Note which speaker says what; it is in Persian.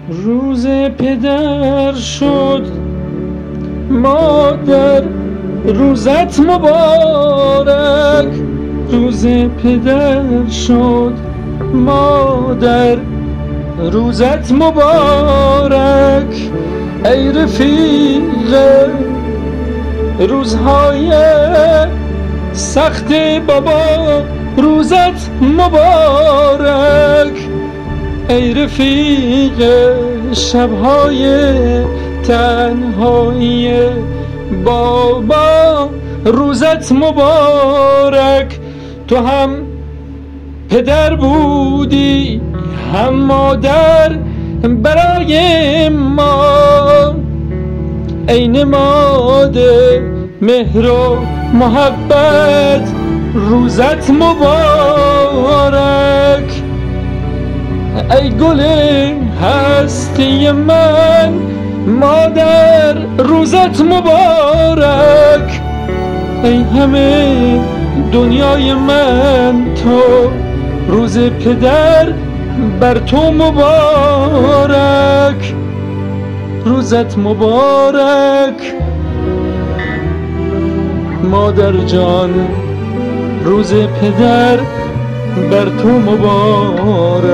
Speaker 1: روز پدر شد مادر، روزت مبارک. روز پدر شد مادر، روزت مبارک. ای رفیق روزهای سخت بابا، روزت مبارک. ای رفیق شبهای تنهایی بابا، روزت مبارک. تو هم پدر بودی هم مادر برای ما، ای نماد مهر و محبت، روزت مبارک. ای گل هستی من مادر، روزت مبارک. ای همه دنیای من تو، روز پدر بر تو مبارک. روزت مبارک مادر جان، روز پدر بر تو مبارک.